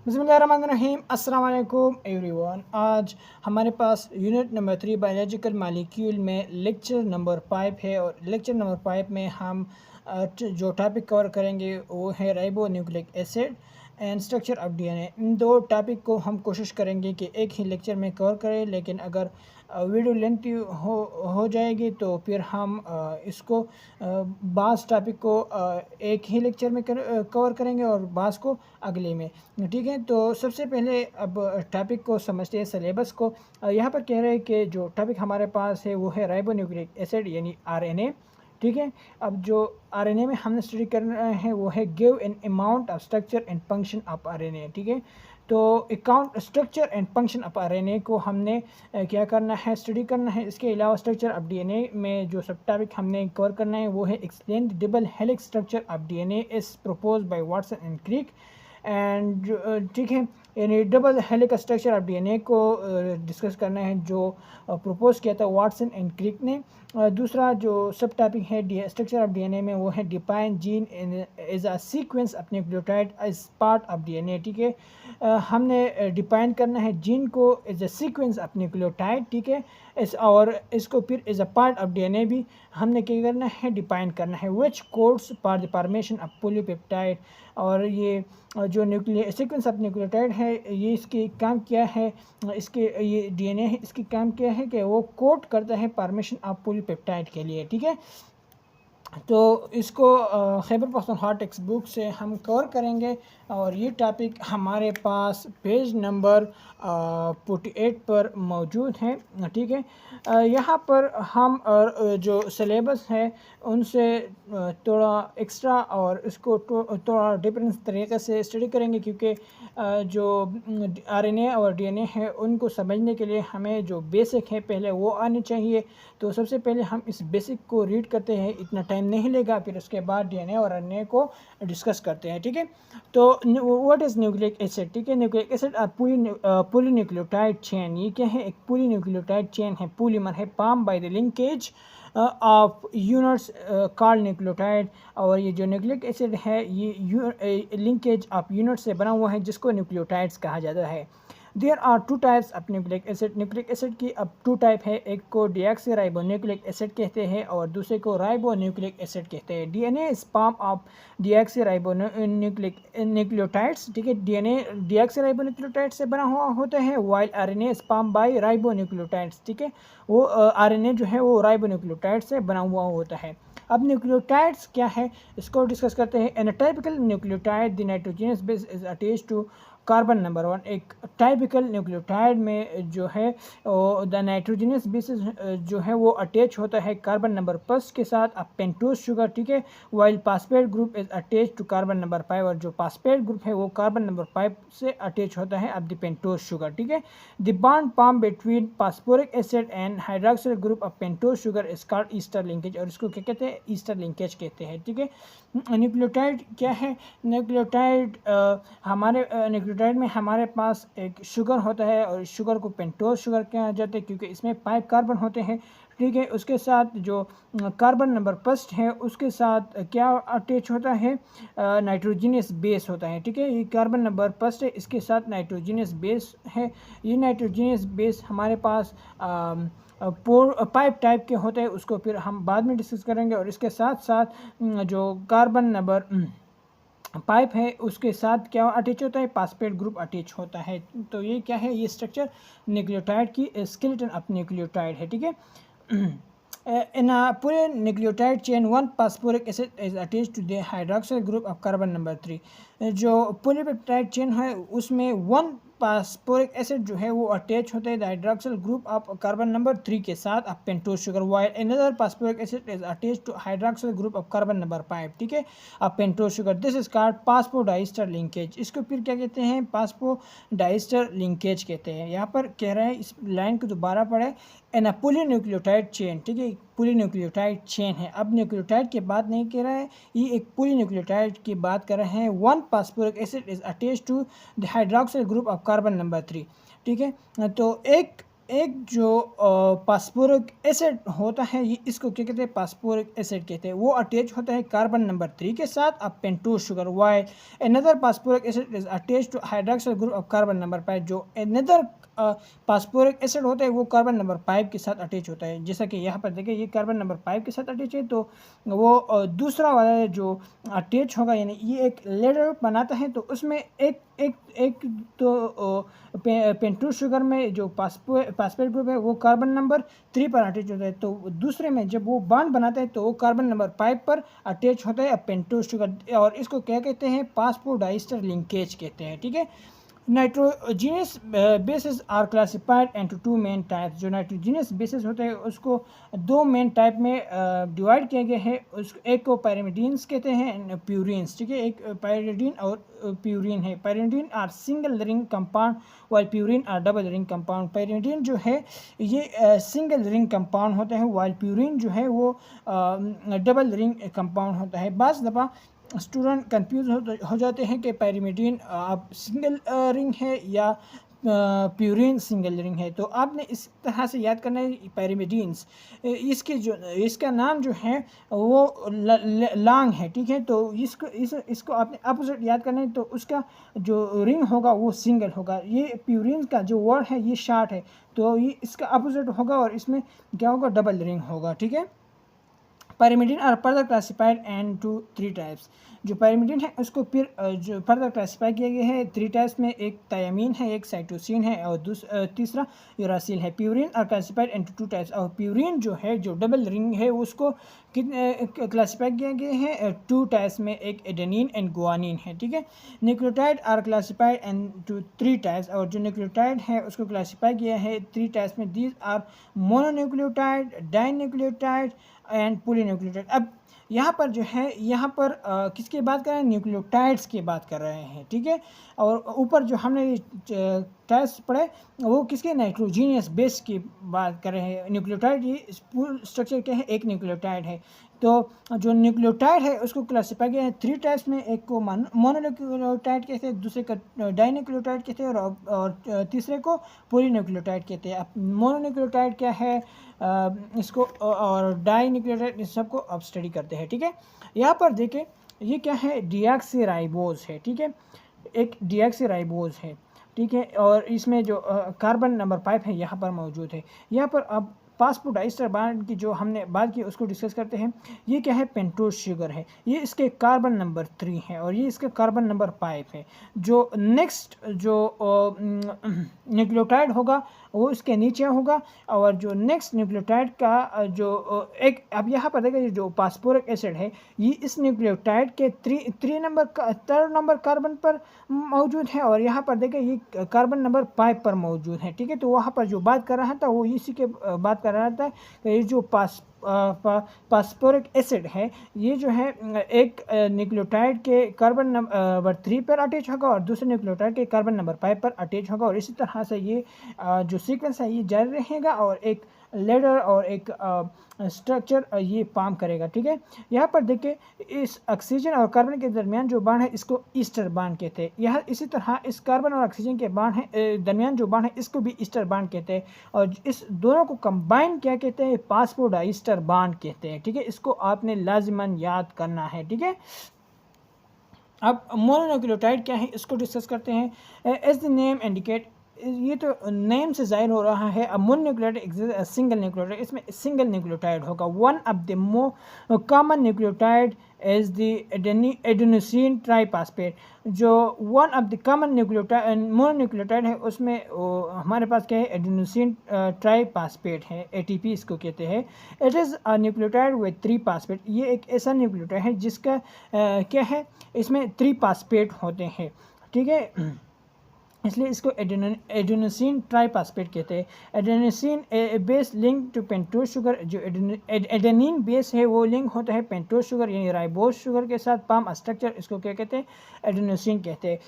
बिस्मिल्लाहिर्रहमानिर्रहीम। अस्सलाम वालेकुम एवरीवन। आज हमारे पास यूनिट नंबर 3 बायोलॉजिकल मालिक्यूल में लेक्चर नंबर 5 है और लेक्चर नंबर 5 में हम जो टॉपिक कवर करेंगे वो है ribonucleic acid and structure of DNA. इन दो टॉपिक को हम कोशिश करेंगे कि एक ही लेक्चर में कवर करें, लेकिन अगर वीडियो लेंथी हो जाएगी तो फिर हम इसको बास टॉपिक को एक ही लेक्चर में कवर करेंगे और बास को अगले में। ठीक है, तो सबसे पहले अब टॉपिक को समझते हैं, सिलेबस को। यहाँ पर कह रहे हैं कि जो टॉपिक हमारे पास है वो है राइबोन्यूक्लिक एसिड यानी आरएनए। ठीक है, अब जो आरएनए में हमने स्टडी करना है वो है give an amount of structure and function of RNA. ठीक है, तो account structure and function of RNA को हमने क्या करना है, स्टडी करना है। इसके अलावा स्ट्रक्चर ऑफ डीएनए में जो सब टॉपिक हमने कवर करना है वो है explain the double helix structure of DNA is propose by Watson and Crick and. ठीक है, यानी double helix structure of DNA को डिस्कस करना है जो प्रपोज किया था वाटसन एंड क्रिक ने। दूसरा जो सब टॉपिक है स्ट्रक्चर ऑफ डीएनए में वो है define gene as a sequence of nucleotide as part of DNA. ठीक है, हमने डिफाइन करना है जीन को as a sequence of nucleotide. ठीक है, और इसको फिर as a part of DNA भी हमने क्या करना है, डिफाइन करना है, which codes for the formation of polypeptide. और ये जो न्यूक्लियर सीक्वेंस ऑफ न्यूक्लियोटाइड है ये इसके काम क्या है, इसके ये डीएनए है इसकी काम क्या है कि वो कोड करता है फॉर्मेशन ऑफ पॉलीपेप्टाइड के लिए। ठीक है, तो इसको खैबर पख्तूनख्वा टेक्स्ट बुक से हम कवर करेंगे और ये टॉपिक हमारे पास पेज नंबर 48 पर मौजूद है। ठीक है, यहाँ पर हम जो सिलेबस है उनसे थोड़ा एक्स्ट्रा और इसको थोड़ा डिफरेंट तरीके से स्टडी करेंगे, क्योंकि जो आरएनए और डीएनए है उनको समझने के लिए हमें जो बेसिक है पहले वो आने चाहिए। तो सबसे पहले हम इस बेसिक को रीड करते हैं, इतना टाइम नहीं लेगा, फिर उसके बाद डीएनए और आरएनए को डिस्कस करते हैं। ठीक है, तो व्हाट इज़ न्यूक्लिक एसिड। ठीक है, न्यूक्लिक एसिड पॉलीन्यूक्लियोटाइड चेन। ये क्या है, एक पॉलीन्यूक्लियोटाइड चेन है। पॉलीमर है form by the linkage of units called nucleotide. और ये जो न्यूक्लिक एसिड है ये लिंकेज ऑफ यूनिट से बना हुआ है जिसको न्यूक्लियोटाइड्स कहा जाता है। There are two types of nucleic acid. Nucleic acid की अब टू टाइप है, एक को डीऑक्सीराइबोन्यूक्लिक एसिड कहते हैं और दूसरे को राइबोन्यूक्लिक एसिड कहते हैं। DNA is form of deoxyribonucleic nucleotides. ठीक है, डीएनए डीऑक्सीराइबोन्यूक्लियोटाइड से बना हुआ होता है, while RNA is form by ribonucleotides. ठीक है, वो आरएनए जो है वो राइबोन्यूक्लियोटाइड से बना हुआ होता है। अब न्यूक्लियोटाइड्स क्या है इसको डिस्कस करते हैं। An typical nucleotide the nitrogenous base is attached to carbon number 1। एक टाइपिकल न्यूक्लियोटाइड में जो है द नाइट्रोजनस बेसिस जो है वो अटैच होता है कार्बन नंबर 5 के साथ अब पेंटोज शुगर। ठीक है, while phosphate group is attach to carbon number 5 और जो फास्फेट ग्रुप है वो कार्बन नंबर 5 से अटैच होता है अब द पेंटोज शुगर। ठीक है, the bond form between phosphoric acid and hydroxyl group of pentose sugar is called Easter linkage और इसको क्या कहते हैं, ईस्टर लिंकेज कहते हैं। ठीक है, न्यूक्लियोटाइड क्या है, न्यूक्लियोटाइड हमारे न्यूक्लियोटाइड में हमारे पास एक शुगर होता है और इस शुगर को पेंटोज शुगर कहा जाता है क्योंकि इसमें 5 कार्बन होते हैं। ठीक है, उसके साथ जो कार्बन नंबर फर्स्ट है उसके साथ क्या अटैच होता है, नाइट्रोजनस बेस होता है। ठीक है, ये कार्बन नंबर फर्स्ट है, इसके साथ नाइट्रोजनस बेस है। ये नाइट्रोजनस बेस हमारे पास पाइप टाइप के होते हैं, उसको फिर हम बाद में डिस्कस करेंगे। और इसके साथ साथ जो कार्बन नंबर पाइप है उसके साथ क्या अटैच होता है, फास्फेट ग्रुप अटैच होता है। तो ये क्या है, ये स्ट्रक्चर न्यूक्लियोटाइड की स्केलेटन ऑफ न्यूक्लियोटाइड है। ठीक है, in a polynucleotide chain one phosphoric acid is attached to the hydroxyl group of carbon number 3। जो पोलीपेप्टाइड चेन है उसमें 1 फास्फोरिक एसिड जो है वो अटैच होता है hydroxyl group of carbon number 3 के साथ of pentose sugar, while another phosphoric acid is attach to hydroxyl group of carbon number 5। ठीक है, of pentose sugar. This is called phosphodiester linkage. इसको फिर क्या कहते हैं, फास्फोडाइस्टर लिंकेज कहते हैं। यहाँ पर कह रहा है, इस लाइन को दोबारा पढ़े, एन पॉलीन्यूक्लियोटाइड चेन। ठीक है, पॉलीन्यूक्लियोटाइड चेन है। अब न्यूक्लियोटाइड की बात नहीं कर रहा है, ये एक पॉलीन्यूक्लियोटाइड की बात कर रहे हैं। 1 phosphoric acid is attach to the hydroxyl group of carbon number 3। ठीक है, तो एक एक जो फास्फोरिक एसिड होता है, ये इसको क्या कहते हैं, फास्फोरिक एसिड कहते हैं। वो अटैच होता है कार्बन नंबर 3 के साथ अब pentose sugar, while another phosphoric acid is attach to hydroxide group of carbon number 5। जो अनदर फास्फोरिक एसिड होता है वो कार्बन नंबर 5 के साथ अटैच होता है। जैसा कि यहाँ पर देखिए ये कार्बन नंबर 5 के साथ अटैच है, तो वो दूसरा वाला जो अटैच होगा यानी ये एक लेडर बनाता है, तो उसमें एक एक एक तो पेंटोज शुगर में जो फास्फेट ग्रुप है वो कार्बन नंबर 3 पर अटैच होता है, तो दूसरे में जब वो बॉन्ड बनाता है तो वो कार्बन नंबर 5 पर अटैच होता है पेंटोज शुगर, और इसको क्या कहते हैं, फास्फोडाइस्टर लिंकेज कहते हैं। ठीक है। Nitrogenous bases are classified into two main types. जो नाइट्रोजीनियस बेसिस होते हैं उसको दो मेन टाइप में डिवाइड किया गया है। उस एक को पायरिमिडीन्स कहते हैं, प्यूरिन्स। ठीक है, एक पायरिडीन और प्यूरिन है। Pyridine are single ring compound while purine are double ring compound. Pyridine जो है ये सिंगल रिंग कंपाउंड होता है, वाइल प्यूरिन जो है वो डबल रिंग कंपाउंड होता है। बाज़ दफ़ा स्टूडेंट कंफ्यूज हो जाते हैं कि पायरिमिडीन आप सिंगल रिंग है या प्यूरिन सिंगल रिंग है, तो आपने इस तरह से याद करना है पायरिमिडीन्स, इसका नाम जो है वो लॉन्ग है। ठीक है, तो इसको आपने अपोजिट याद करना है, तो उसका जो रिंग होगा वो सिंगल होगा। ये प्यूरिन का जो वर्ड है ये शार्ट है, तो ये इसका अपोजिट होगा और इसमें क्या होगा, डबल रिंग होगा। ठीक है। Pyrimidine are further classified into 3 types. जो पायरिमिडीन है उसको फिर जो फर्दर क्लासिफाई किया गया है 3 टाइप्स में, एक थायामीन है, एक साइटोसिन है और तीसरा यूरासिल है। Purine are classified into 2 types, और प्यूरिन जो है जो डबल रिंग है उसको कितने क्लासिफाई किया गया है 2 टाइप्स में, एक एडेनिन एंड गुआनिन है। ठीक है। Nucleotide are classified into 3 types, और जो न्यूक्लियोटाइड है उसको क्लासिफाई किया है 3 टाइप्स में। These are mononucleotide, dinucleotide and polynucleotide. अब यहाँ पर जो है यहाँ पर किसकी बात कर रहे हैं, न्यूक्लियोटाइड्स की बात कर रहे हैं। ठीक है। और ऊपर जो हमने टाइप्स पढ़े वो किसके, नाइट्रोजीनियस बेस की बात कर रहे हैं। न्यूक्लियोटाइड ये पूरा स्ट्रक्चर क्या है, एक न्यूक्लियोटाइड है। तो जो न्यूक्लियोटाइड है उसको क्लासिफाई किया है 3 टाइप्स में, एक को मोनोन्यूक्लियोटाइड कहते हैं, दूसरे का डाइन्यूक्लियोटाइड कहते हैं और तीसरे को पॉलीन्यूक्लियोटाइड कहते हैं। अब मोनोन्यूक्लियोटाइड क्या है इसको और डाइन्यूक्लियोटाइड इस सबको अब स्टडी करते हैं। ठीक है। यहाँ पर देखें ये क्या है, डीऑक्सीराइबोज है। ठीक है, एक डीऑक्सीराइबोज है। ठीक है, और इसमें जो कार्बन नंबर 5 है यहाँ पर मौजूद है। यहाँ पर अब फास्फोडाइस्टर बॉन्ड की जो हमने बात की उसको डिस्कस करते हैं। ये क्या है, पेंटोज शुगर है, ये इसके कार्बन नंबर 3 है और ये इसका कार्बन नंबर 5 है। जो नेक्स्ट जो न्यूक्लियोटाइड होगा वो इसके नीचे होगा, और जो नेक्स्ट न्यूक्लियोटाइड का जो एक, अब यहाँ पर देखिए जो फास्फोरिक एसिड है ये इस न्यूक्लियोटाइड के 3 नंबर कार्बन पर मौजूद है, और यहाँ पर देखिए ये कार्बन नंबर 5 पर मौजूद है। ठीक है, तो वहाँ पर जो बात कर रहा था वो इसी के बात कर रहा था कि ये जो फास्फोरिक एसिड है ये जो है एक न्यूक्लियोटाइड के कार्बन नंबर 3 पर अटैच होगा और दूसरे न्यूक्लियोटाइड के कार्बन नंबर 5 पर अटैच होगा, और इसी तरह से ये जो सीक्वेंस है ये जारी रहेगा और एक लेडर और एक स्ट्रक्चर ये फॉर्म करेगा। ठीक है। यहाँ पर देखिए इस ऑक्सीजन और कार्बन के दरमियान जो बांड है इसको ईस्टर बांड कहते हैं। यह इसी तरह इस कार्बन और ऑक्सीजन के बांड है दरमियान जो बांड है इसको भी ईस्टर बांड कहते हैं, और इस दोनों को कंबाइन क्या कहते हैं, फास्फोडाइस्टर बांड कहते हैं। ठीक है, इसको आपने लाजिमन याद करना है। ठीक है। अब मोनोन्यूक्लियोटाइड क्या है इसको डिस्कस करते हैं। एज द नेम इंडिकेट, ये तो नेम से जाहिर हो रहा है। अब मोनोन्यूक्लियोटाइड सिंगल न्यूक्लियोटाइड, इसमें सिंगल न्यूक्लियोटाइड होगा। One of the common nucleotide is the adenosine triphosphate. जो one of the common nucleotide mononucleotide है उसमें हमारे पास क्या है, एडेनोसिन ट्राइफॉस्फेट है, ATP इसको कहते हैं। It is a nucleotide with 3 phosphate. ये एक ऐसा न्यूक्लियोटाइड है जिसका क्या है, इसमें 3 फॉस्फेट होते हैं। ठीक है, इसलिए इसको एडेनोसिन ट्राइफॉस्फेट कहते हैं। Adenosine base link to pentose sugar, जो एडेनिन बेस है वो लिंक होता है पेंटोज शुगर यानी राइबोज शुगर के साथ। पाम स्ट्रक्चर इसको क्या कहते हैं, एडेनोसिन कहते हैं।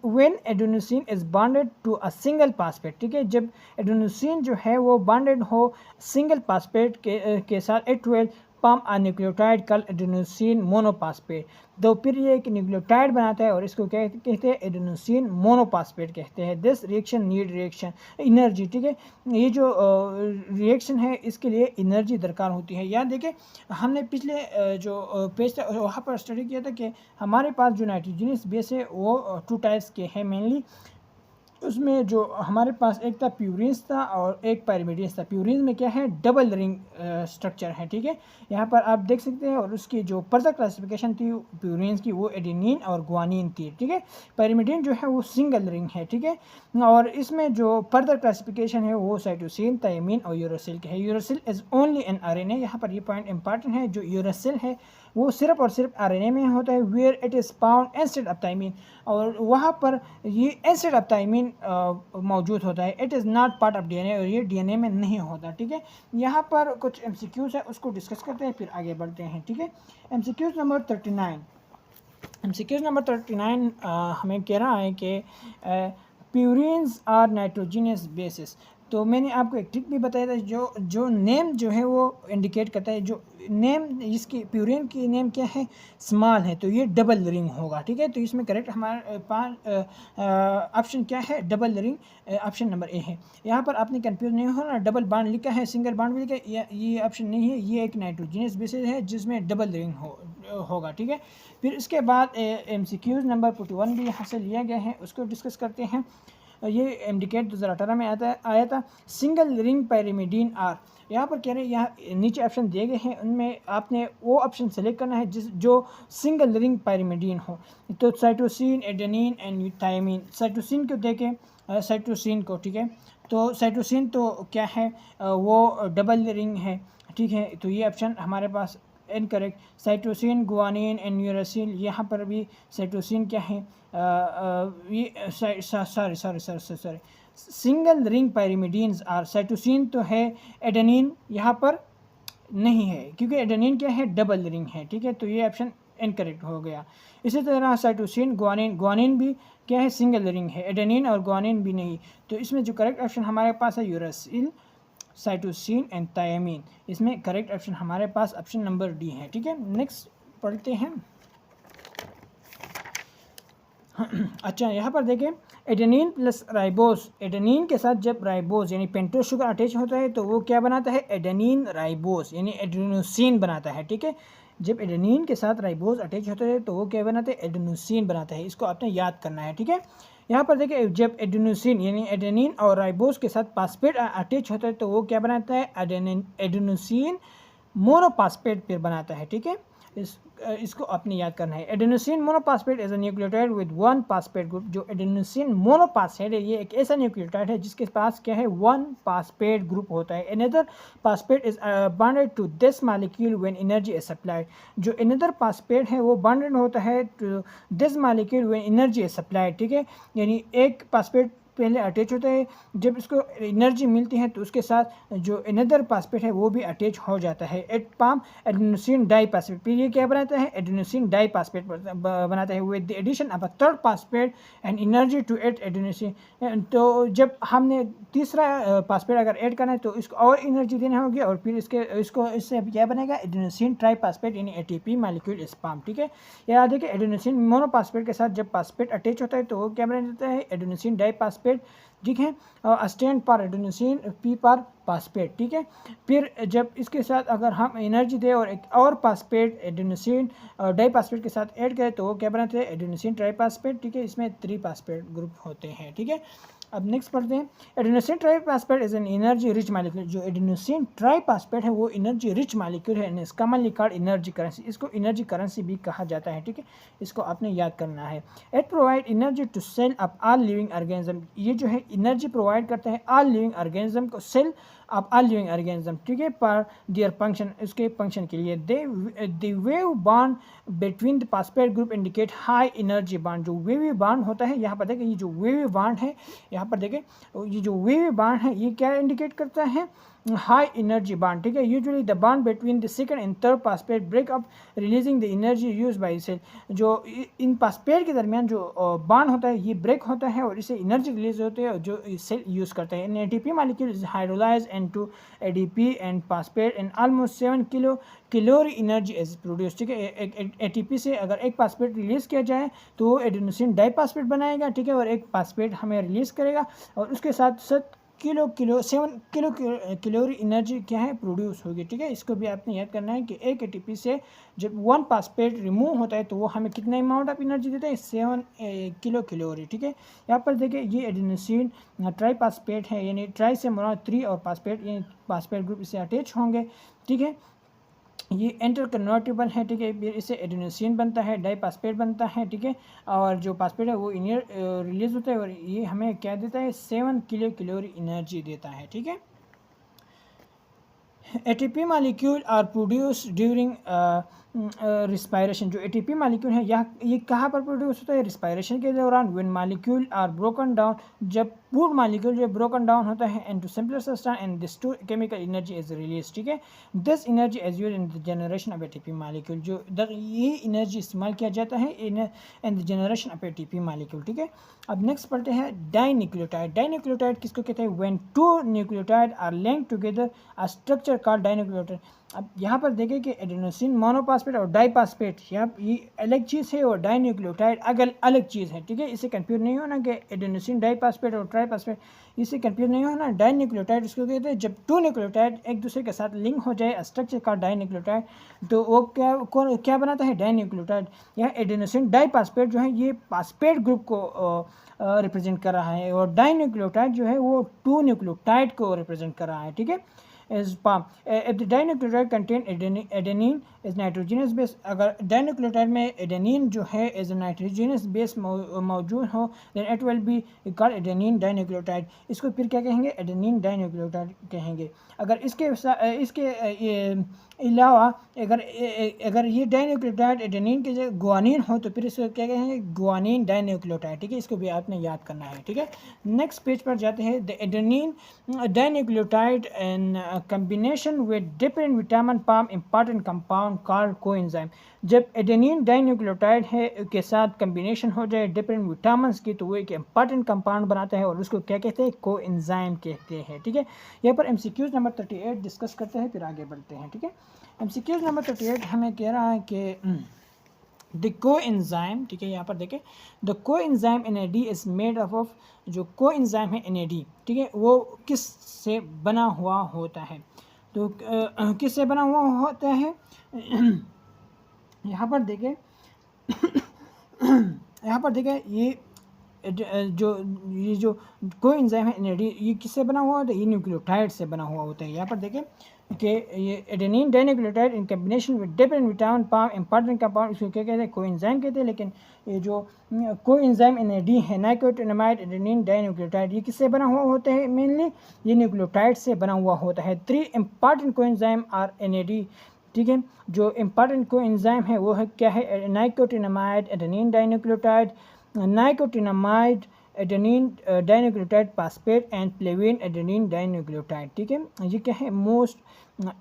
When adenosine is bonded to a single phosphate. ठीक है, जब एडेनोसिन जो है वो बॉन्डेड हो सिंगल फॉस्फेट के साथ, it will palm a nucleotide called adenosine monophosphate। तो फिर ये एक न्यूक्लियोटाइड बनाता है और इसको क्या कहते हैं, एडेनोसिन मोनोफॉस्फेट कहते हैं। This reaction need reaction energy, ठीक है, ये जो रिएक्शन है इसके लिए एनर्जी दरकार होती है। याद देखिए हमने पिछले जो पेज था वहाँ पर स्टडी किया था कि हमारे पास जो नाइट्रोजनस बेस है वो 2 टाइप्स के हैं मेनली। उसमें जो हमारे पास एक था प्यूरिन्स था और एक पायरिमिडिन्स था। प्यूरिन्स में क्या है, डबल रिंग स्ट्रक्चर है, ठीक है, यहाँ पर आप देख सकते हैं। और उसकी जो फर्दर क्लासिफिकेशन थी प्यूरिन्स की वो एडेनिन और ग्वानिन थी, ठीक है। पायरिमिडिन जो है वो सिंगल रिंग है, ठीक है। और इसमें जो फर्दर क्लासिफिकेशन है वो साइटोसिन, थायमिन और यूरासिल के है। Uracil is only an RNA, यहाँ पर ये पॉइंट इंपॉर्टेंट है। जो यूरासिल है वो सिर्फ और सिर्फ आरएनए में होता है, where it is found instead of thymine, और वहाँ पर ये इंस्टेड ऑफ थायमिन मौजूद होता है। It is not part of DNA, और ये डीएनए में नहीं होता, ठीक है। यहाँ पर कुछ एमसीक्यूज है उसको डिस्कस करते हैं फिर आगे बढ़ते हैं, ठीक है। एमसीक्यूज नंबर 39, एमसीक्यूज नंबर 39 हमें कह रहा है कि प्यूरिन्स आर नाइट्रोजनस बेसिस। तो मैंने आपको एक ट्रिक भी बताया था, जो नेम जो है वो इंडिकेट करता है। जो नेम इसकी प्यूरिन की नेम क्या है, स्मॉल है, तो ये डबल रिंग होगा, ठीक है। तो इसमें करेक्ट हमारे पास ऑप्शन क्या है, double ring, option number A है। यहाँ पर आपने कंफ्यूज नहीं होना, डबल बॉन्ड लिखा है, सिंगल बॉन्ड भी लिखा है, ये ऑप्शन नहीं है, ये एक नाइट्रोजनस बेसिस है जिसमें डबल रिंग होगा, ठीक है। फिर इसके बाद एमसीक्यूज नंबर 41 भी यहाँ से लिया गया है, उसको डिस्कस करते हैं। ये इंडिकेट 2018 में आया था। सिंगल रिंग पायरिमिडीन आर, यहाँ पर कह रहे हैं, यहाँ नीचे ऑप्शन दिए गए हैं उनमें आपने वो ऑप्शन सेलेक्ट करना है जो सिंगल रिंग पायरिमिडीन हो। तो cytosine, adenine and thiamine. Cytosine को देखें, साइटोसिन को, ठीक है, तो साइटोसिन तो क्या है, वो डबल रिंग है, ठीक है। तो ये ऑप्शन हमारे पास incorrect. Cytosine, guanine and uracil, यहाँ पर भी साइटोसिन क्या है, ये sorry single ring pyrimidines are. Cytosine तो है, एडेनिन यहाँ पर नहीं है क्योंकि एडेनिन क्या है, डबल रिंग है, ठीक है। तो ये ऑप्शन इनकरेक्ट हो गया। इसी तरह साइटोसिन, गुआनिन भी क्या है, सिंगल रिंग है, एडेनिन और गुआनिन भी नहीं। तो इसमें जो करेक्ट ऑप्शन हमारे पास है यूरासिल, साइटोसिन एंड थायमिन। इसमें करेक्ट ऑप्शन हमारे पास ऑप्शन नंबर डी है, ठीक है। नेक्स्ट पढ़ते हैं। अच्छा, यहाँ पर देखें, एडेनिन प्लस राइबोस, एडेनिन के साथ जब राइबोस यानी पेंटोज शुगर अटैच होता है तो वो क्या बनाता है, एडेनिन राइबोस यानी एडेनोसिन बनाता है, ठीक है। जब एडेनिन के साथ राइबोस अटैच होता है तो वो क्या बनाता है, एडेनोसिन बनाता है। इसको आपने याद करना है, ठीक है। यहाँ पर देखिए, जब एडेनोसिन यानी एडेनिन और राइबोस के साथ फास्फेट अटैच होता है तो वो क्या बनाता है, एडेनोसिन मोनोफॉस्फेट फिर बनाता है, ठीक है। इसको आपने याद करना है। Adenosine monophosphate is a nucleotide with one phosphate group. जो एडेनोसिन मोनोफॉस्फेट है ये एक ऐसा न्यूक्लियोटाइड है जिसके पास क्या है, वन फॉस्फेट ग्रुप होता है। Another phosphate is bonded to this molecule when energy is supplied. जो अनदर फॉस्फेट है वो बॉन्डेड होता है to this molecule when energy is supplied, ठीक है। यानी एक फॉस्फेट पहले अटैच होता है, जब इसको एनर्जी मिलती है तो उसके साथ जो अनदर फॉस्फेट है वो भी अटैच हो जाता है। एट पाम एडेनोसिन डाइफॉस्फेट, फिर ये क्या बनाता है, एडेनोसिन डाइफॉस्फेट बनाता है with the addition of a third phosphate and energy to at adenosine. तो जब हमने तीसरा फॉस्फेट अगर ऐड करना है तो इसको और एनर्जी देनी होगी और फिर इससे क्या बनेगा, एडेनोसिन ट्राइफॉस्फेट यानी एटीपी मॉलिक्यूल स्पाम, ठीक है। याद है कि एडेनोसिन मोनोफॉस्फेट के साथ जब फॉस्फेट अटैच होता है तो वो क्या बना देता है, एडेनोसिन डाइफॉस्फेट, ठीक है। स्टैंड पर एडेनोसिन, पी पर फॉस्फेट, ठीक है। फिर जब इसके साथ अगर हम एनर्जी दें और एक और फॉस्फेट एडेनोसिन डाइफॉस्फेट के साथ ऐड करें तो वो क्या बनाते हैं, एडेनोसिन ट्राइफॉस्फेट, ठीक है। इसमें 3 फॉस्फेट ग्रुप होते हैं, ठीक है। अब नेक्स्ट पढ़ते हैं। Adenosine triphosphate is an energy rich molecule. जो एडेनोसिन ट्राइफॉस्फेट है वो एनर्जी रिच मॉलिक्यूल है, इसका कॉमनली कॉल्ड एनर्जी करेंसी। इसको एनर्जी करेंसी भी कहा जाता है, ठीक है। इसको आपने याद करना है। It provide energy to cell of all living organism. ये जो है एनर्जी प्रोवाइड करता है ऑल लिविंग ऑर्गेनिज्म को, cell of all living organism, ठीक है, पर देयर फंक्शन, उसके फंक्शन के लिए। They wave bond between the phosphate group indicate high energy bond. जो वेवी बॉन्ड होता है, यहाँ पर देखें, ये जो वेवी बॉन्ड है, यहाँ पर देखें, ये जो वेवी बॉन्ड है ये क्या इंडिकेट करता है, हाई एनर्जी बॉन्ड, ठीक है। Usually the bond between the second and third phosphate break up releasing the energy use by cell. जो इन फॉस्फेट के दरमियान जो बॉन्ड होता है ये ब्रेक होता है और इससे एनर्जी रिलीज होती है जो सेल यूज़ करते हैं। In ATP molecule is hydrolyse into ADP and phosphate and almost 7 calorie energy is produce, ठीक है। एटीपी से अगर एक फॉस्फेट रिलीज़ किया जाए तो वो एडेनोसिन डाइफॉस्फेट बनाएगा, ठीक है, और एक फॉस्फेट हमें रिलीज़ करेगा और उसके साथ साथ 7 कैलोरी एनर्जी क्या है प्रोड्यूस होगी, ठीक है। इसको भी आपने याद करना है कि एक एटीपी से जब 1 फॉस्फेट रिमूव होता है तो वो हमें कितना अमाउंट ऑफ एनर्जी देता है, 7 कैलोरी, ठीक है। यहाँ पर देखिए ये एडेनोसिन ट्राईफॉस्फेट है, यानी ट्राई से मुराद 3 और फॉस्फेट यानी फॉस्फेट ग्रुप इससे अटैच होंगे, ठीक है। ये इंटर कन्वर्टेबल है, ठीक है। फिर इससे एडेनोसिन बनता है, डाइफॉस्फेट बनता है, ठीक है। और जो फॉस्फेट है वो रिलीज होता है और ये हमें क्या देता है, 7 कैलोरी एनर्जी देता है, ठीक है। ATP molecule are produce during respiration. जो एटीपी मालिक्यूल है ये कहाँ पर प्रोड्यूस होता है, रिस्पायरेशन के दौरान। When molecule are broken down, जब पूर्ण मालिक्यूल जो ब्रोकन डाउन होता है into simpler substance and this to chemical energy is release, ठीक है। This energy is used in the generation of ATP molecule. जो ये एनर्जी इस्तेमाल किया जाता है in the generation of ATP molecule, ठीक है। अब नेक्स्ट पढ़ते हैं डाइन्यूक्लियोटाइड। डाइन्यूक्लियोटाइड किसको कहते हैं, when 2 nucleotide are linked together a structure called dinucleotide. अब यहाँ पर देखें कि एडेनोसिन मोनोफॉस्फेट और डाइफॉस्फेट यहाँ ये अलग चीज़ है और डाइन्यूक्लियोटाइड अलग चीज़ है, ठीक है। इससे कंफ्यूज नहीं होना कि एडेनोसिन डाइफॉस्फेट और ट्राइफॉस्फेट, इससे कंफ्यूज नहीं होना। डाइन्यूक्लियोटाइड इसको कहते हैं जब 2 न्यूक्लियोटाइड एक दूसरे के साथ लिंक हो जाए स्ट्रक्चर का डाइन्यूक्लियोटाइड, तो वो क्या बनाता है, डाइन्यूक्लियोटाइड। यह एडेनोसिन डाइफॉस्फेट जो है ये फॉस्फेट ग्रुप को रिप्रेजेंट कर रहा है और डाइन्यूक्लियोटाइड जो है वो 2 न्यूक्लियोटाइड को रिप्रेजेंट कर रहा है, ठीक है। is palm. If the dinucleotide contain adenine is nitrogenous base, अगर dinucleotide में adenine जो है is a nitrogenous base मौजूद हो then it will be called adenine dinucleotide। इसको फिर क्या कहेंगे, adenine dinucleotide कहेंगे। अगर इसके अलावा अगर ये डाइन्यूक्लियोटाइड एडेनिन के जगह गुआनिन हो तो फिर इसको क्या कहेंगे, गुआनिन डाइन्यूक्लियोटाइड, ठीक है। इसको भी आपने याद करना है, ठीक है। नेक्स्ट पेज पर जाते हैं। The adenine dinucleotide in combination with different vitamin form important compound called coenzyme. जब एडेनिन डाइन्यूक्लियोटाइड है के साथ कम्बिनेशन हो जाए डिफरेंट विटामिन की तो वो एक इंपॉर्टेंट कंपाउंड बनाता है और उसको क्या कहते हैं, कोएंजाइम कहते हैं, ठीक है। यहाँ पर एमसीक्यूज नंबर 38 डिस्कस करते हैं फिर आगे बढ़ते हैं, ठीक है। एमसीक्यूज नंबर 38 हमें कह रहा है कि द कोएंजाइम, ठीक है। यहाँ पर देखें the coenzyme NAD is made of जो कोएंजाइम है NAD, ठीक है, वो किस से बना हुआ होता है, तो किस से बना हुआ होता है यहाँ पर देखें यहाँ पर देखें ये जो कोएंजाइम है NAD ये किससे बना हुआ होता है, ये न्यूक्लियोटाइड से बना हुआ होता है। यहाँ पर देखें कि ये adenine dinucleotide in combination with different vitamin form important compound, इसको क्या कहते हैं, कोएंजाइम कहते हैं। लेकिन ये जो कोएंजाइम NAD है नाइकोटिनामाइड एडेनिन डाइन्यूक्लियोटाइड ये किससे बना हुआ होता है, मेनली ये न्यूक्लियोटाइड से बना हुआ होता है। 3 इंपॉर्टेंट कोएंजाइम आर NAD, ठीक है। जो इंपॉर्टेंट कोएंजाइम है वो है क्या है, nicotinamide adenine dinucleotide, nicotinamide adenine dinucleotide phosphate and flavin adenine dinucleotide, ठीक है। ये क्या है, मोस्ट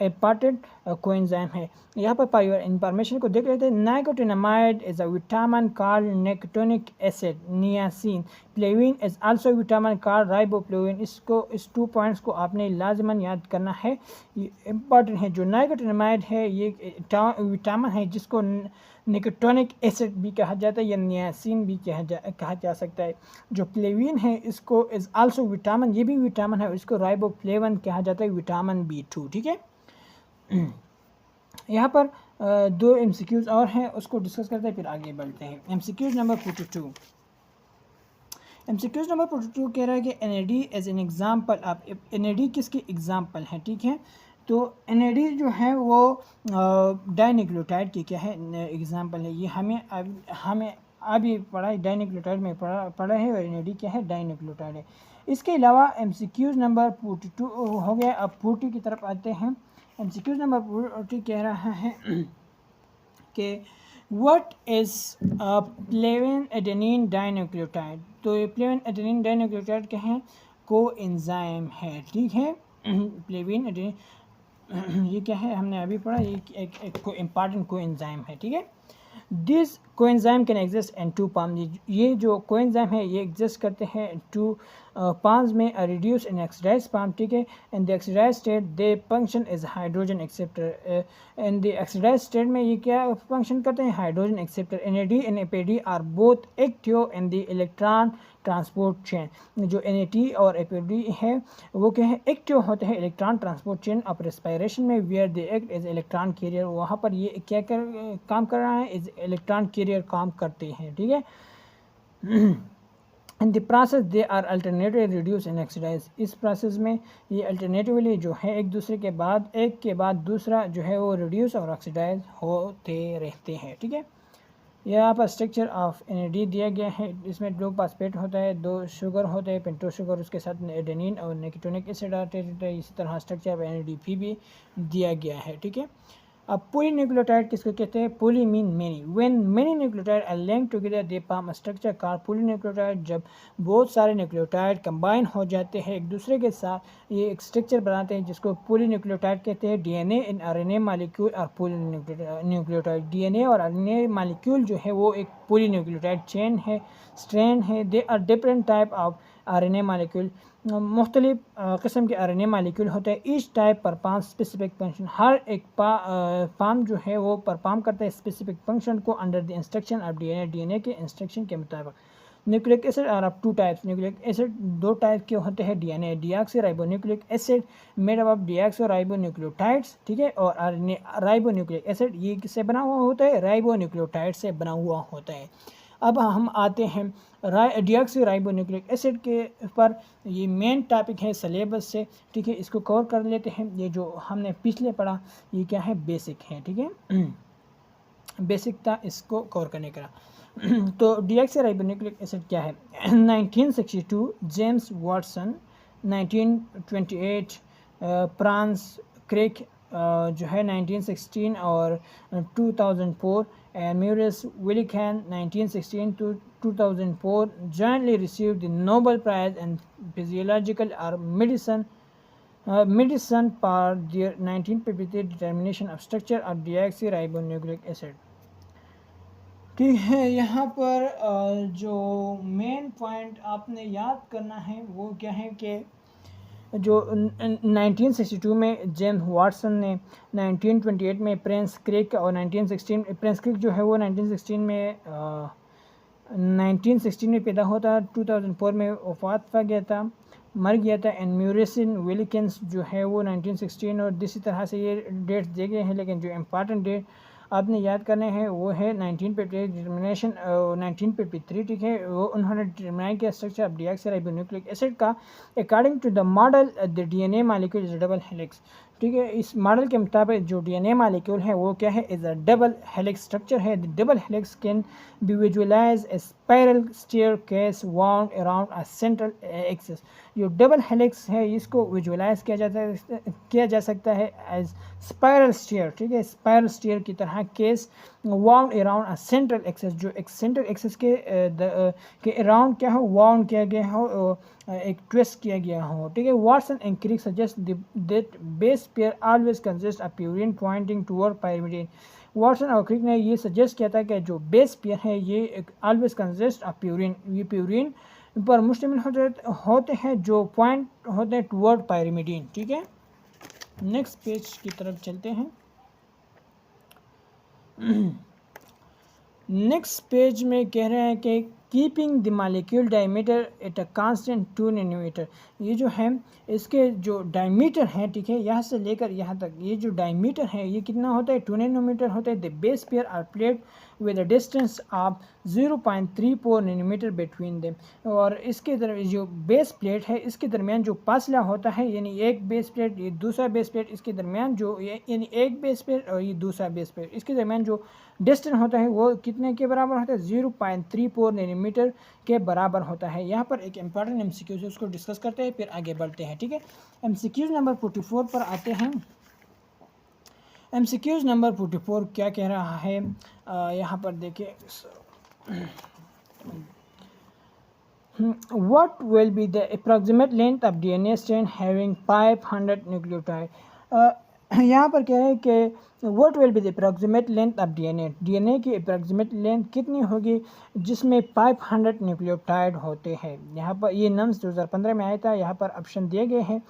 इंपॉर्टेंट कोएंजाइम है। यहाँ पर पावर इंफॉर्मेशन को देख लेते हैं। Nicotinamide is a vitamin called nicotinic acid niacin, flavin is also vitamin called riboflavin. इस 2 पॉइंट्स को आपने लाजमन याद करना है, ये इंपॉर्टेंट है। जो नाइकोटिनामाइड है ये विटामिन है जिसको निकोटोनिक एसिड भी कहा जाता है या नियासिन भी कहा जा सकता है। जो फ्लेविन है इसको इज आल्सो विटामिन, ये भी विटामिन है, इसको राइबोफ्लेविन कहा जाता है, विटामिन B2, ठीक है। यहाँ पर 2 MCQs और हैं उसको डिस्कस करते हैं फिर आगे बढ़ते हैं। MCQs number 42। MCQs नंबर 42 कह रहा है कि NAD as an example of, NAD किसकी एग्जाम्पल है, ठीक है। तो NAD जो है वो डाइन्यूक्लियोटाइड की क्या है, एग्जाम्पल है। ये हमें अभी पढ़ा है, डाइन्यूक्लियोटाइड में पढ़ा है और NAD क्या है, डाइन्यूक्लियोटाइड है। इसके अलावा MCQs नंबर 42 हो गया। अब 40 की तरफ आते हैं। MCQs नंबर 40 कह रहा है कि what is flavin adenine dinucleotide. तो ये फ्लेविन एडेनिन डाइन्यूक्लियोटाइड क्या है, कोएंजाइम है, ठीक है। प्लेविन ये क्या है हमने अभी पढ़ा, ये एक इम्पॉर्टेंट कोएंजाइम है, ठीक है। This coenzyme can exist in two form, ये जो कोएंजाइम है ये एग्जिस्ट करते हैं टू पाम्स में रिड्यूस इन ऑक्सीडाइज्ड पाम, ठीक है। In the oxidized state they function as hydrogen acceptor, in the oxidized state में ये क्या फंक्शन करते हैं, hydrogen acceptor. NAD and APD are both active in the electron transport chain. जो NAD और APD है वो क्या है, एक्टिव होते हैं electron transport chain of respiration में, where they act as electron carrier, वहाँ पर ये क्या काम कर रहा है, एज इलेक्ट्रॉन कैरियर काम करते हैं, ठीक है। In the process they are alternatively reduce and oxidize, इस प्रोसेस में ये अल्टरनेटिवली जो है एक दूसरे के बाद एक के बाद दूसरा जो है वो रिड्यूस और ऑक्सीडाइज होते रहते हैं, ठीक है। यहाँ पर स्ट्रक्चर ऑफ NAD दिया गया है, इसमें 2 फॉस्फेट होता है, 2 शुगर होते हैं पेंटो शुगर, उसके साथ एडेनिन और निकोटिनिक एसिड आते हैं। इसी तरह स्ट्रक्चर ऑफ NADP भी दिया गया है, ठीक है। अब पॉलीन्यूक्लियोटाइड किसको कहते हैं, poly mean many, when many nucleotide are linked together they form a structure called polynucleotide, जब बहुत सारे न्यूक्लियोटाइड कंबाइन हो जाते हैं एक दूसरे के साथ ये एक स्ट्रक्चर बनाते हैं जिसको पॉलीन्यूक्लियोटाइड कहते हैं। DNA इन RNA मॉलिक्यूल और पॉलीन्यूक्लियोटाइड, DNA और RNA मॉलिक्यूल जो है वो एक पॉलीन्यूक्लियोटाइड चेन है, स्ट्रैंड है। They are different type of RNA molecule, मुख्तलिफ किस्म के RNA मालिक्यूल होते हैं। Each type perform specific function, हर एक पाम जो है वो परफॉर्म करता है स्पेसिफिक फंक्शन को under the instruction of DNA के इंस्ट्रक्शन के मुताबिक। Nucleic acid are of 2 types, nucleic acid 2 type के होते हैं। DNA deoxyribonucleic acid made up of deoxyribonucleotides, ठीक है, और RNA राइबोन्यूक्लिक एसिड ये किससे बना हुआ होता है, राइबोन्यूक्लियोटाइड से बना हुआ होता है। अब हम आते हैं डीऑक्सीराइबोन्यूक्लिक एसिड के पर, ये मेन टॉपिक है सिलेबस से, ठीक है, इसको कवर कर लेते हैं। ये जो हमने पिछले पढ़ा ये क्या है, बेसिक है, ठीक है, बेसिक था इसको कवर करने का। तो डीऑक्सीराइबोन्यूक्लिक एसिड क्या है, 1962 जेम्स वाटसन, 1928 फ्रांस क्रिक जो है 1916 और 2004, and Maurice Willichan 1916 to 2004 jointly received the Nobel Prize in Physiological or Medicine for their 1953 determination of structure of deoxyribonucleic acid। ठीक है, यहाँ पर जो मेन पॉइंट आपने याद करना है वो क्या है कि जो 1962 में जेम्स वाटसन ने, 1928 में प्रिंस क्रिक और 1916 प्रिंस क्रिक जो है वो 1916 में पैदा होता, 2004 में वफात पा गया था, मर गया था। एंड म्यूरिसन विलिकन्स जो है वो 1916 और इसी तरह से ये डेट्स दिए गए हैं, लेकिन जो इम्पॉर्टेंट डेट आपने याद करने हैं वो है 1953 डिटर्मिनेशन 1953, ठीक है, वो उन्होंने डिटरमाइन किया स्ट्रक्चर ऑफ डीऑक्सीराइबोन्यूक्लिक एसिड का according to the model the DNA molecule is double helix, ठीक है। इस मॉडल के मुताबिक जो DNA मॉलिक्यूल है वो क्या है, is a double helix structure है। The double helix can be visualise a spiral staircase wound around a central axis. जो डबल हेलिक्स है इसको विजुअलाइज किया जा सकता है एज स्पाइरल स्टेयर, ठीक है, स्पाइरल स्टेयर की तरह case wound around a central axis, जो एक सेंट्रल एक्सिस के अराउंड क्या हो, वाउंड किया गया हो, एक ट्विस्ट किया गया हो, ठीक है। Watson and Crick suggest that base pair always consist of purine pointing toward pyrimidine. Watson और क्रिक ने ये सजेस्ट किया था कि जो बेस पेयर है ये ऑलवेज कंसिस्ट ऑफ प्यूरिन, ये प्यूरिन पर मुश्तमिल होते हैं जो पॉइंट होते हैं टुवर्ड पाइरिमिडीन, ठीक है। नेक्स्ट पेज की तरफ चलते हैं। नेक्स्ट पेज में कह रहे हैं कि keeping the molecule diameter at a constant 2 nanometer, ये जो है इसके जो डायमीटर हैं, ठीक है, यहाँ से लेकर यहाँ तक ये जो डायमीटर है ये कितना होता है, 2 नैनोमीटर होता है। The base pair are plate with a distance of 0.34 nanometer between them, और इसके जो बेस प्लेट है इसके दरमियान जो फासला होता है, यानी एक बेस प्लेट ये दूसरा बेस प्लेट इसके दरमियान जो यानी एक बेस प्लेट और ये दूसरा बेस प्लेट इसके दरमियान जो डिस्टेंस होता है वो कितने के बराबर होता है, 0.34 नैनोमीटर के बराबर होता है। यहाँ पर एक इम्पॉर्टेंट MCQ है उसको डिस्कस करते हैं फिर आगे बढ़ते हैं, ठीक है। MCQ नंबर 44 पर आते हैं। MCQ नंबर 44 क्या कह रहा है, यहाँ पर देखिए What will be the approximate length of DNA strand having 500 nucleotide? यहाँ पर क्या है कि what will be the approximate length of DNA की approximate length कितनी होगी जिसमें 500 न्यूक्लियोटाइड होते हैं। यहाँ पर ये नम्स 2015 में आया था, यहाँ पर ऑप्शन दिए गए हैं।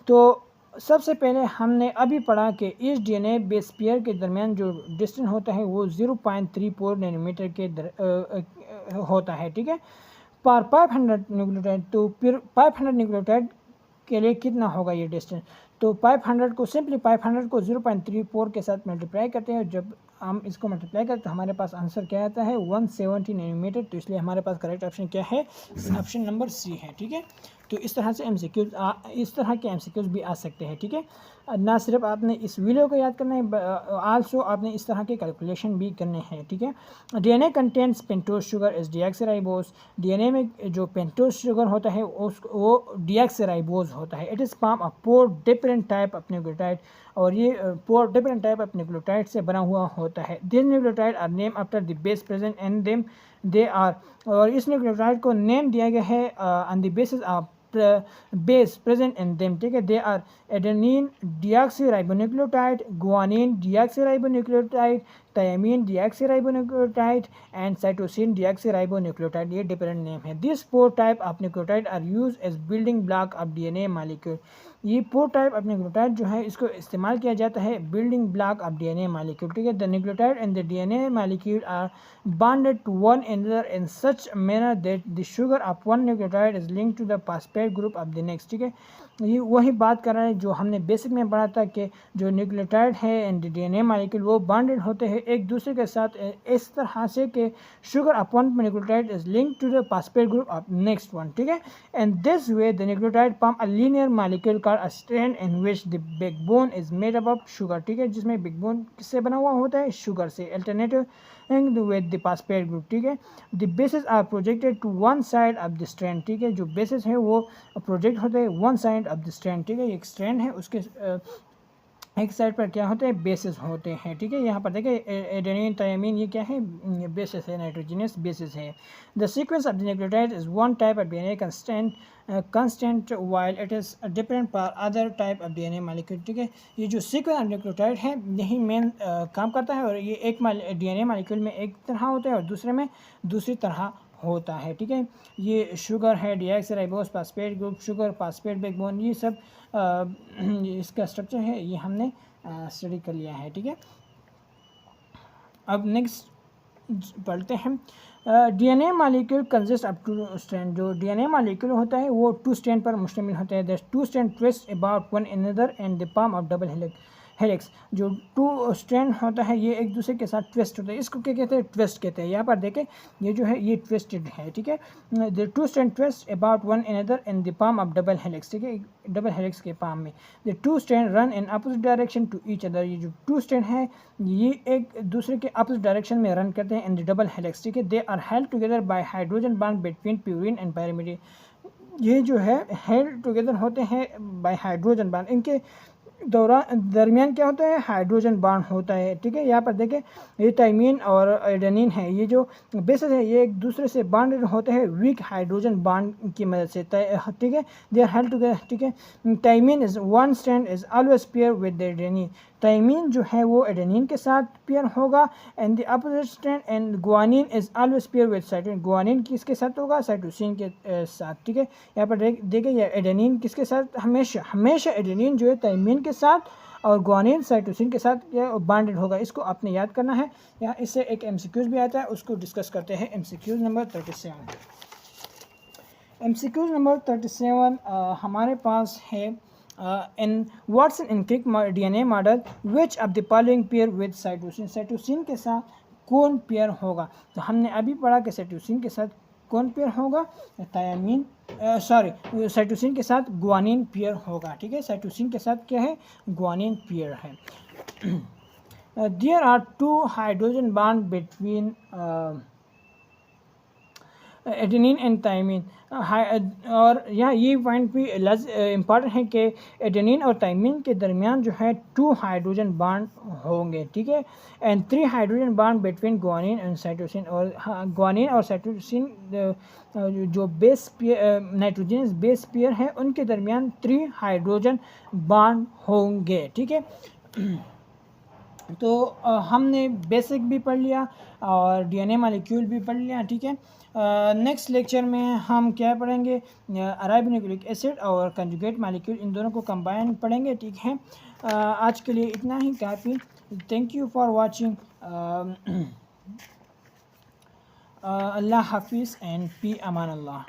तो सबसे पहले हमने अभी पढ़ा कि इस DNA बेस पेयर के दरमियान जो डिस्टेंस होता है वो 0.34 नैनोमीटर के होता है, ठीक है। पर 500 न्यूक्लियोटाइड, तो फिर 500 न्यूक्लियोटाइड के लिए कितना होगा ये डिस्टेंस। तो 500 को सिंपली 500 को 0.34 के साथ मल्टीप्लाई करते हैं। जब हम इसको मल्टीप्लाई करते हैं तो हमारे पास आंसर क्या आता है 170 नैनोमीटर। तो इसलिए हमारे पास करेक्ट ऑप्शन क्या है, ऑप्शन नंबर सी है, ठीक है। तो इस तरह से इस तरह के एमसीक्यूज भी आ सकते हैं, ठीक है। ना सिर्फ आपने इस वीडियो को याद करना है, आल्सो आपने इस तरह के कैलकुलेशन भी करने हैं, ठीक है। DNA contents pentose sugar is deoxyribose. DNA में जो पेंटोज शुगर होता है वो डीऑक्सीराइबोज होता है। It is form of 4 different type of nucleotide, और ये 4 डिफरेंट टाइप ऑफ न्यूक्लियोटाइड से बना हुआ होता है। This nucleotide are name after the base present in them they are, और इस न्यूक्लियोटाइड को नेम दिया गया है on the basis of base present in them, ठीक है। They are adenine deoxyribonucleotide, guanine deoxyribonucleotide, thiamine deoxyribonucleotide and cytosine deoxyribonucleotide, ये different name है। This 4 type of nucleotide are use as building block of DNA molecule. ये 4 type of nucleotide जो है इसको इस्तेमाल किया जाता है building block of DNA molecule, ठीक है। The nucleotide and the DNA molecule are bonded to one another in such a manner that the sugar of one nucleotide is linked to the phosphate group of the next, ठीक है। ये वही बात कर रहा है जो हमने बेसिक में पढ़ा था कि जो न्यूक्लियोटाइड है एंड डीएनए मॉलिक्यूल वो बॉन्डेड होते हैं एक दूसरे के साथ इस तरह से कि sugar of one nucleotide is linked to the phosphate group of next one, ठीक है। And this way the nucleotide form a linear molecule called a strand in which the backbone is made up of sugar, ठीक है, जिसमें backbone किससे बना हुआ होता है, शुगर से। Alternative with the phosphate group, ठीक है। the bases are projected to one side of the strand, ठीक है, जो bases है वो प्रोजेक्ट होते हैं one side of the strand, ठीक है। एक strand है उसके एक साइड पर क्या होते हैं, बेसिस होते हैं, ठीक है। यहाँ पर देखिए एडेनिन थायमिन ये क्या है, बेसिस है, नाइट्रोजनस बेसिस है। The sequence of the nucleotide is one type of DNA constant while it is different for other type of DNA molecule, ठीक है। ये जो सीक्वेंस ऑफ न्यूक्लियोटाइड है यही मेन काम करता है, और ये एक डीएनए मॉलिक्यूल में एक तरह होता है और दूसरे में दूसरी तरह होता है, ठीक है। ये शुगर है, deoxyribose, phosphate group, sugar, phosphate backbone, ये सब इसका स्ट्रक्चर है, ये हमने स्टडी कर लिया है, ठीक है। अब नेक्स्ट पढ़ते हैं। DNA molecule consist of 2 strand. जो डीएनए मॉलिक्यूल होता है वो 2 स्ट्रैंड पर मुश्तमिल होता है। The 2 strand twist about one another and the form of double helix. जो 2 स्ट्रैंड होता है ये एक दूसरे के साथ ट्विस्ट होता है, इसको क्या कहते हैं, ट्विस्ट कहते हैं। यहाँ पर देखें ये जो है ये ट्विस्टेड है, ठीक है। The 2 strand twist about one another in the form of double helix, ठीक है, डबल हेलिक्स के फॉर्म में। The 2 strand run in opposite direction to each other. ये जो 2 स्ट्रैंड है ये एक दूसरे के अपोजिट डायरेक्शन में रन करते हैं इन द डबल हेलिक्स, ठीक है। They are held together by hydrogen bond between purine and pyrimidine. ये जो है हेल्ड टुगेदर होते हैं बाय हाइड्रोजन बॉन्ड, इनके दरमियान क्या होता है, हाइड्रोजन बॉन्ड होता है, ठीक है। यहाँ पर देखें ये थायमिन और एडेनिन है, ये जो बेसिस है ये एक दूसरे से बॉन्डेड होते हैं वीक हाइड्रोजन बॉन्ड की मदद से, ठीक है। दे आर हेल्ड टुगेदर, ठीक है। Thymine is one strand is always pair with the adenine. Thymine जो है वो एडेनिन के साथ पेयर होगा and the opposite strand and guanine is always pair with cytosine. Guanine किसके साथ होगा, साइटोसिन के साथ, ठीक है। यहाँ पर देखिए ये एडेनिन किसके साथ, हमेशा एडेनिन जो है थायमिन के साथ और गुआनिन साइटोसिन के साथ बॉन्डेड होगा। इसको आपने याद करना है। यहाँ इससे एक एमसीक्यूज भी आता है, उसको डिस्कस करते हैं। MCQs number 37। एमसीक्यूज नंबर 37 हमारे पास है in what's an incorrect DNA model which of the following pair with cytosine। Cytosine के साथ कौन पेयर होगा। तो हमने अभी पढ़ा कि साइटोसिन के साथ कौन पेयर होगा, थायमिन साइटोसिन के साथ गुआनिन पेयर होगा, ठीक है। साइटोसिन के साथ क्या है, गुआनिन पेयर है। There are 2 hydrogen bond between adenine and thymine. और यहाँ ये पॉइंट भी इम्पॉर्टेंट है कि एडेनिन और थायमिन के दरमियान जो है 2 हाइड्रोजन बॉन्ड होंगे, ठीक है, and 3 hydrogen bond between guanine and cytosine. और ग्वानिन और साइटोसिन जो बेस नाइट्रोजनस बेस पेयर है उनके दरमियान 3 हाइड्रोजन बॉन्ड होंगे, ठीक है। तो हमने बेसिक भी पढ़ लिया और डीएनए मॉलिक्यूल भी पढ़ लिया, ठीक है। नेक्स्ट लेक्चर में हम क्या पढ़ेंगे, राइबोन्यूक्लिक एसिड और कंजुगेट मॉलिक्यूल, इन दोनों को कंबाइन पढ़ेंगे, ठीक है। आज के लिए इतना ही काफ़ी। Thank you for watching. अल्लाह हाफिज़ एंड पी अमान अल्लाह।